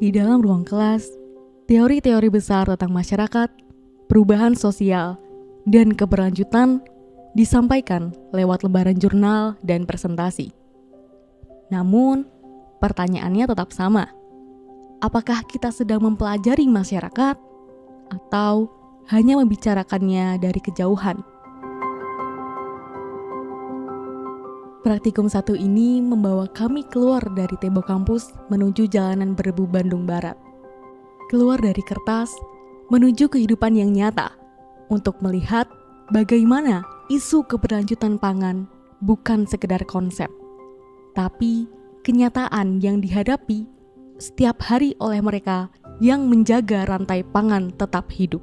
Di dalam ruang kelas, teori-teori besar tentang masyarakat, perubahan sosial, dan keberlanjutan disampaikan lewat lembaran jurnal dan presentasi. Namun, pertanyaannya tetap sama. Apakah kita sedang mempelajari masyarakat atau hanya membicarakannya dari kejauhan? Praktikum 1 ini membawa kami keluar dari tembok kampus menuju jalanan berdebu Bandung Barat. Keluar dari kertas menuju kehidupan yang nyata untuk melihat bagaimana isu keberlanjutan pangan bukan sekedar konsep, tapi kenyataan yang dihadapi setiap hari oleh mereka yang menjaga rantai pangan tetap hidup.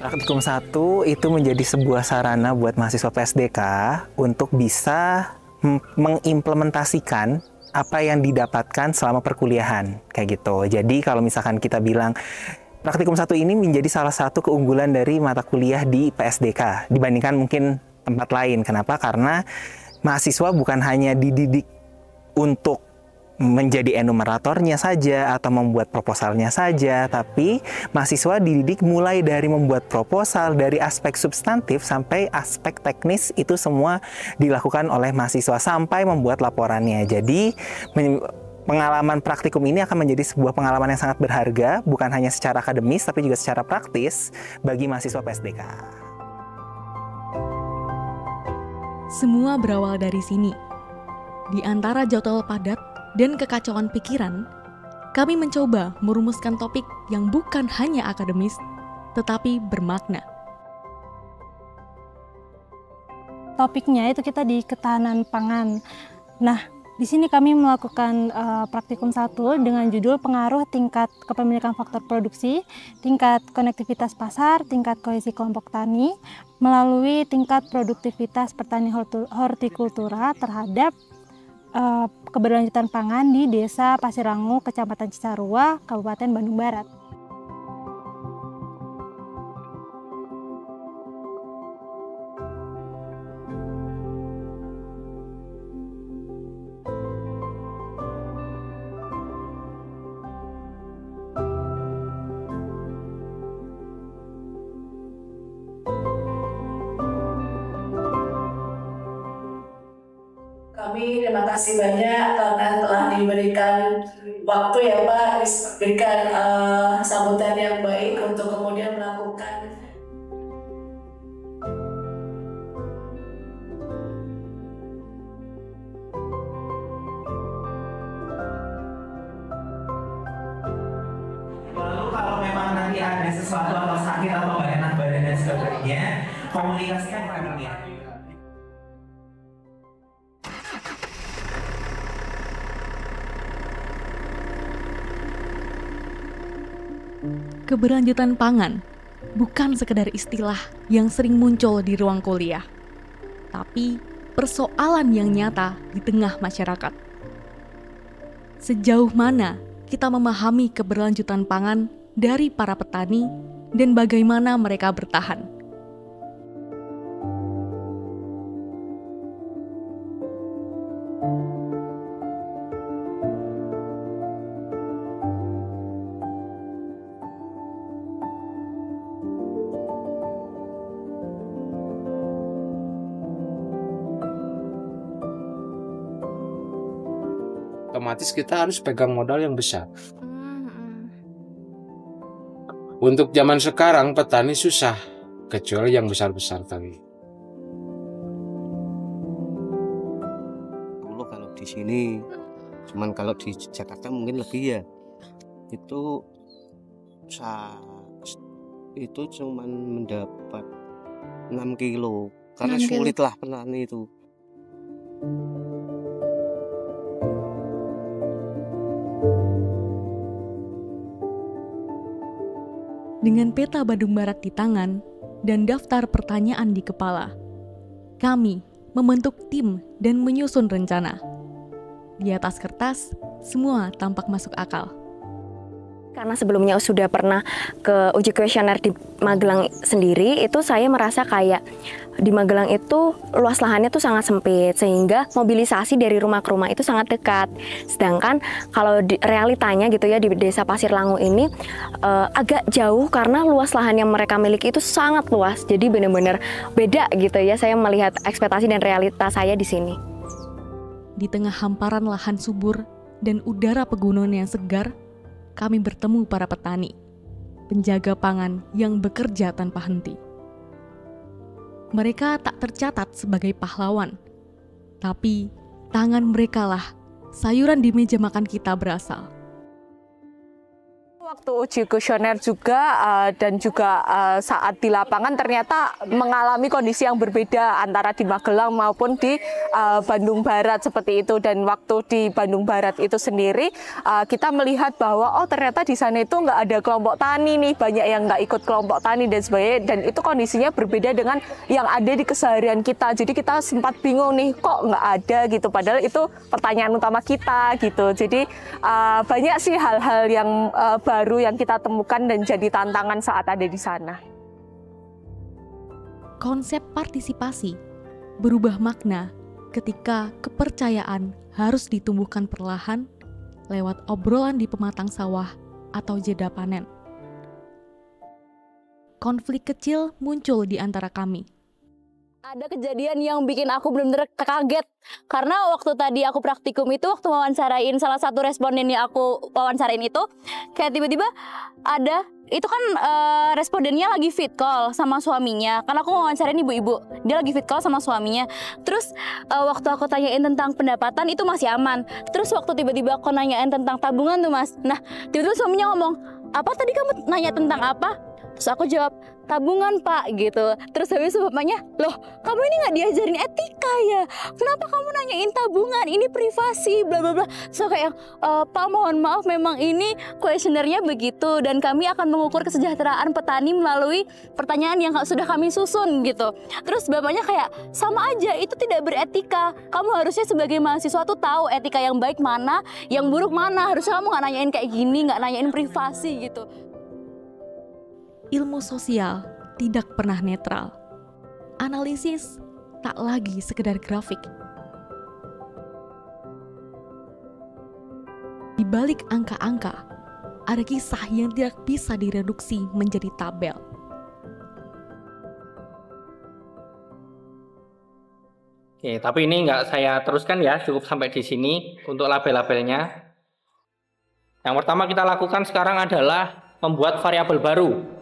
Praktikum 1 itu menjadi sebuah sarana buat mahasiswa PSDK untuk bisa mengimplementasikan apa yang didapatkan selama perkuliahan, kayak gitu. Jadi kalau misalkan kita bilang Praktikum 1 ini menjadi salah satu keunggulan dari mata kuliah di PSDK dibandingkan mungkin tempat lain. Kenapa? Karena mahasiswa bukan hanya dididik untuk menjadi enumeratornya saja atau membuat proposalnya saja, tapi mahasiswa dididik mulai dari membuat proposal, dari aspek substantif sampai aspek teknis, itu semua dilakukan oleh mahasiswa sampai membuat laporannya. Jadi pengalaman praktikum ini akan menjadi sebuah pengalaman yang sangat berharga, bukan hanya secara akademis tapi juga secara praktis bagi mahasiswa PSDK. Semua berawal dari sini. Di antara jadwal padat dan kekacauan pikiran, kami mencoba merumuskan topik yang bukan hanya akademis, tetapi bermakna. Topiknya itu kita di ketahanan pangan. Nah, di sini kami melakukan praktikum 1 dengan judul pengaruh tingkat kepemilikan faktor produksi, tingkat konektivitas pasar, tingkat kohesi kelompok tani, melalui tingkat produktivitas pertanian hortikultura terhadap keberlanjutan pangan di Desa Pasirangu, Kecamatan Cisarua, Kabupaten Bandung Barat. Kami terima kasih banyak karena telah diberikan waktu ya Pak, diberikan sambutan yang baik untuk kemudian melakukan. Lalu kalau memang nanti ada sesuatu atau sakit atau enak badan dan sebagainya, komunikasikan kepada dunia. Keberlanjutan pangan bukan sekedar istilah yang sering muncul di ruang kuliah, tapi persoalan yang nyata di tengah masyarakat. Sejauh mana kita memahami keberlanjutan pangan dari para petani dan bagaimana mereka bertahan? Otomatis kita harus pegang modal yang besar. Untuk zaman sekarang petani susah, kecuali yang besar-besar tadi. Dulu kalau di sini, cuman kalau di Jakarta mungkin lebih ya. Itu cuman mendapat 6 kilo karena 6 kilo. sulit lah petani itu. Dengan peta Bandung Barat di tangan dan daftar pertanyaan di kepala, kami membentuk tim dan menyusun rencana. Di atas kertas, semua tampak masuk akal. Karena sebelumnya sudah pernah ke uji kuesioner di Magelang sendiri, itu saya merasa kayak di Magelang itu luas lahannya tuh sangat sempit, sehingga mobilisasi dari rumah ke rumah itu sangat dekat. Sedangkan kalau di realitanya gitu ya, di desa Pasir Langu ini agak jauh karena luas lahan yang mereka miliki itu sangat luas. Jadi benar-benar beda gitu ya, saya melihat ekspektasi dan realitas saya di sini. Di tengah hamparan lahan subur dan udara pegunungan yang segar, kami bertemu para petani, penjaga pangan yang bekerja tanpa henti. Mereka tak tercatat sebagai pahlawan, tapi tangan mereka lah sayuran di meja makan kita berasal. Waktu uji kuesioner juga dan juga saat di lapangan ternyata mengalami kondisi yang berbeda antara di Magelang maupun di Bandung Barat seperti itu. Dan waktu di Bandung Barat itu sendiri kita melihat bahwa oh ternyata di sana itu nggak ada kelompok tani nih, banyak yang nggak ikut kelompok tani dan sebagainya, dan itu kondisinya berbeda dengan yang ada di keseharian kita. Jadi kita sempat bingung nih, kok nggak ada gitu, padahal itu pertanyaan utama kita gitu. Jadi banyak sih hal-hal yang baru yang kita temukan dan jadi tantangan saat ada di sana. Konsep partisipasi berubah makna ketika kepercayaan harus ditumbuhkan perlahan lewat obrolan di pematang sawah atau jeda panen. Konflik kecil muncul di antara kami. Ada kejadian yang bikin aku benar-benar kaget. Karena waktu tadi aku praktikum itu, waktu wawancarain salah satu responden yang aku wawancarain itu, kayak tiba-tiba ada, itu kan respondennya lagi fit call sama suaminya. Karena aku wawancarain ibu-ibu, dia lagi fit call sama suaminya. Terus waktu aku tanyain tentang pendapatan itu masih aman. Terus waktu tiba-tiba aku nanyain tentang tabungan tuh mas. Nah tiba-tiba suaminya ngomong, apa tadi kamu nanya tentang apa? Terus aku jawab, tabungan pak gitu. Terus habis itu bapaknya, loh kamu ini nggak diajarin etika ya? Kenapa kamu nanyain tabungan? Ini privasi bla bla bla. So kayak pak mohon maaf memang ini kuesionernya begitu, dan kami akan mengukur kesejahteraan petani melalui pertanyaan yang sudah kami susun gitu. Terus bapaknya kayak, sama aja itu tidak beretika. Kamu harusnya sebagai mahasiswa tuh tahu etika yang baik mana, yang buruk mana. Harusnya kamu nggak nanyain kayak gini, nggak nanyain privasi gitu. Ilmu sosial tidak pernah netral. Analisis tak lagi sekedar grafik. Di balik angka-angka, ada kisah yang tidak bisa direduksi menjadi tabel. Oke, tapi ini nggak saya teruskan ya, cukup sampai di sini untuk label-labelnya. Yang pertama kita lakukan sekarang adalah membuat variabel baru.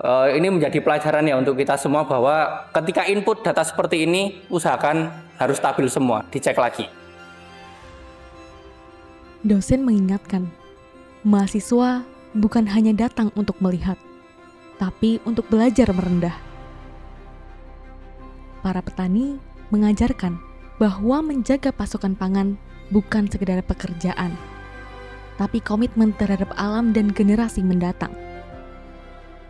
Ini menjadi pelajaran ya untuk kita semua bahwa ketika input data seperti ini, usahakan harus stabil semua, dicek lagi. Dosen mengingatkan, mahasiswa bukan hanya datang untuk melihat, tapi untuk belajar merendah. Para petani mengajarkan bahwa menjaga pasokan pangan bukan sekedar pekerjaan, tapi komitmen terhadap alam dan generasi mendatang.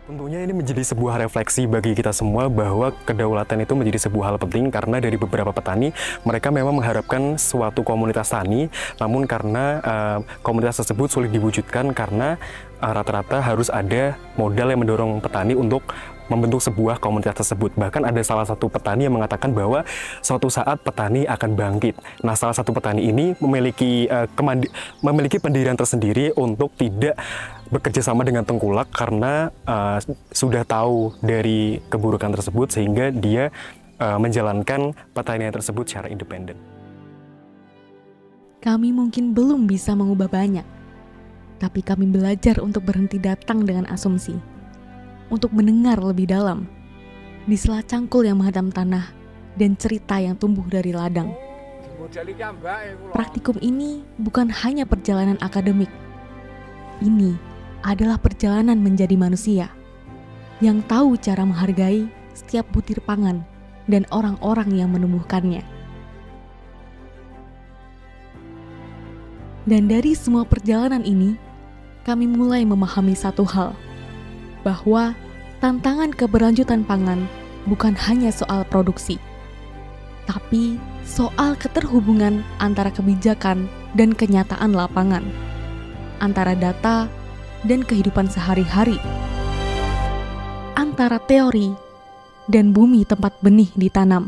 Tentunya ini menjadi sebuah refleksi bagi kita semua bahwa kedaulatan itu menjadi sebuah hal penting, karena dari beberapa petani mereka memang mengharapkan suatu komunitas tani, namun karena komunitas tersebut sulit diwujudkan karena rata-rata harus ada modal yang mendorong petani untuk membentuk sebuah komunitas tersebut. Bahkan ada salah satu petani yang mengatakan bahwa suatu saat petani akan bangkit. Nah, salah satu petani ini memiliki pendirian tersendiri untuk tidak bekerja sama dengan tengkulak karena sudah tahu dari keburukan tersebut, sehingga dia menjalankan pertanian tersebut secara independen. Kami mungkin belum bisa mengubah banyak, tapi kami belajar untuk berhenti datang dengan asumsi, untuk mendengar lebih dalam, di sela cangkul yang menghadam tanah dan cerita yang tumbuh dari ladang. Praktikum ini bukan hanya perjalanan akademik. Ini adalah perjalanan menjadi manusia yang tahu cara menghargai setiap butir pangan dan orang-orang yang menumbuhkannya. Dan dari semua perjalanan ini, kami mulai memahami satu hal, bahwa tantangan keberlanjutan pangan bukan hanya soal produksi, tapi soal keterhubungan antara kebijakan dan kenyataan lapangan, antara data dan kehidupan sehari-hari, antara teori dan bumi tempat benih ditanam.